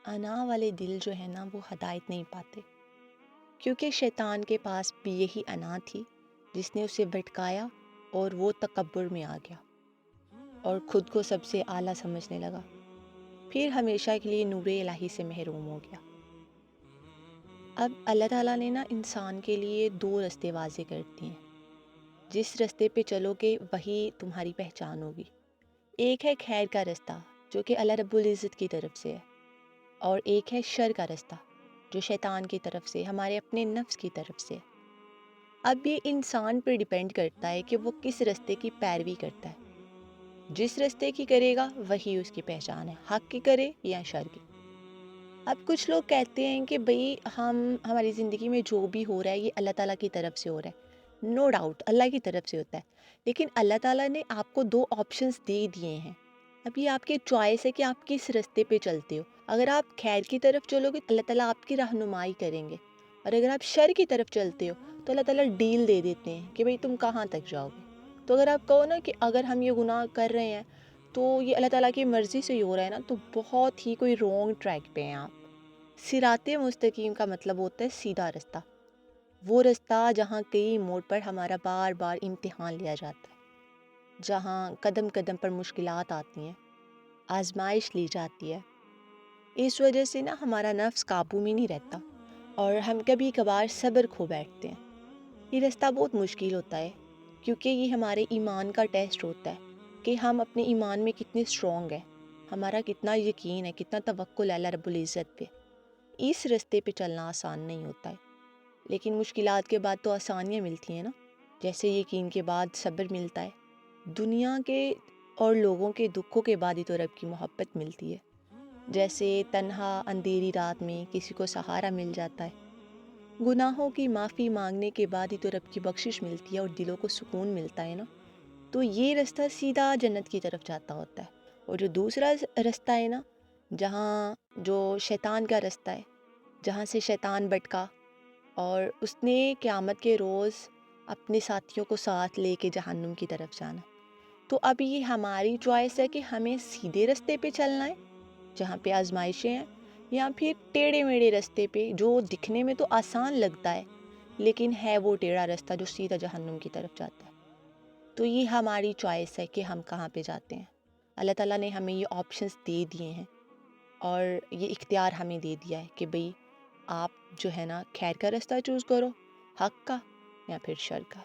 انا والے دل جو ہے نا وہ ہدایت نہیں پاتے، کیونکہ شیطان کے پاس بھی یہی انا تھی جس نے اسے بھٹکایا اور وہ تکبر میں آ گیا اور خود کو سب سے اعلیٰ سمجھنے لگا، پھر ہمیشہ کے لیے نور الہی سے محروم ہو گیا۔ اب اللہ تعالیٰ نے نا انسان کے لیے دو رستے واضح کر دیے ہیں، جس رستے پہ چلو گے وہی تمہاری پہچان ہوگی۔ ایک ہے خیر کا رستہ جو کہ اللہ رب العزت کی طرف سے ہے، اور ایک ہے شر کا رستہ جو شیطان کی طرف سے، ہمارے اپنے نفس کی طرف سے۔ اب یہ انسان پر ڈیپینڈ کرتا ہے کہ وہ کس رستے کی پیروی کرتا ہے۔ جس رستے کی کرے گا وہی اس کی پہچان ہے، حق کی کرے یا شر کی۔ اب کچھ لوگ کہتے ہیں کہ بھئی ہماری زندگی میں جو بھی ہو رہا ہے یہ اللہ تعالیٰ کی طرف سے ہو رہا ہے۔ نو ڈاؤٹ اللہ کی طرف سے ہوتا ہے، لیکن اللہ تعالیٰ نے آپ کو دو آپشنز دے دیے ہیں۔ اب یہ آپ کی چوائس ہے کہ آپ کس رستے پہ چلتے ہو۔ اگر آپ خیر کی طرف چلو گے تو اللہ تعالیٰ آپ کی رہنمائی کریں گے، اور اگر آپ شر کی طرف چلتے ہو تو اللہ تعالیٰ ڈیل دے دیتے ہیں کہ بھئی تم کہاں تک جاؤ گے۔ تو اگر آپ کہو نا کہ اگر ہم یہ گناہ کر رہے ہیں تو یہ اللہ تعالیٰ کی مرضی سے ہی ہو رہا ہے نا، تو بہت ہی کوئی رونگ ٹریک پہ ہیں آپ۔ صراط مستقیم کا مطلب ہوتا ہے سیدھا رستہ، وہ رستہ جہاں کئی موڑ پر ہمارا بار بار امتحان لیا جاتا ہے، جہاں قدم قدم پر مشکلات آتی ہیں، آزمائش لی جاتی ہے۔ اس وجہ سے نا ہمارا نفس قابو میں نہیں رہتا اور ہم کبھی کبھار صبر کھو بیٹھتے ہیں۔ یہ رستہ بہت مشکل ہوتا ہے کیونکہ یہ ہمارے ایمان کا ٹیسٹ ہوتا ہے کہ ہم اپنے ایمان میں کتنے اسٹرانگ ہیں، ہمارا کتنا یقین ہے، کتنا توکل ہے اللہ رب العزت پہ۔ اس رستے پہ چلنا آسان نہیں ہوتا ہے، لیکن مشکلات کے بعد تو آسانیاں ملتی ہیں نا، جیسے یقین کے بعد صبر ملتا ہے، دنیا کے اور لوگوں کے دکھوں کے بعد ہی تو رب کی محبت ملتی ہے، جیسے تنہا اندھیری رات میں کسی کو سہارا مل جاتا ہے، گناہوں کی معافی مانگنے کے بعد ہی تو رب کی بخشش ملتی ہے اور دلوں کو سکون ملتا ہے نا۔ تو یہ رستہ سیدھا جنت کی طرف جاتا ہوتا ہے، اور جو دوسرا رستہ ہے نا، جہاں جو شیطان کا رستہ ہے، جہاں سے شیطان بھٹکا اور اس نے قیامت کے روز اپنے ساتھیوں کو ساتھ لے کے جہنم کی طرف جانا۔ تو اب یہ ہماری چوائس ہے کہ ہمیں سیدھے رستے پہ چلنا ہے جہاں پہ آزمائشیں ہیں، یا پھر ٹیڑھے میڑھے رستے پہ جو دکھنے میں تو آسان لگتا ہے لیکن ہے وہ ٹیڑھا رستہ جو سیدھا جہنم کی طرف جاتا ہے۔ تو یہ ہماری چوائس ہے کہ ہم کہاں پہ جاتے ہیں۔ اللہ تعالیٰ نے ہمیں یہ آپشنز دے دیے ہیں اور یہ اختیار ہمیں دے دیا ہے کہ بھئی آپ جو ہے نا خیر کا رستہ چوز کرو، حق کا یا پھر شر کا۔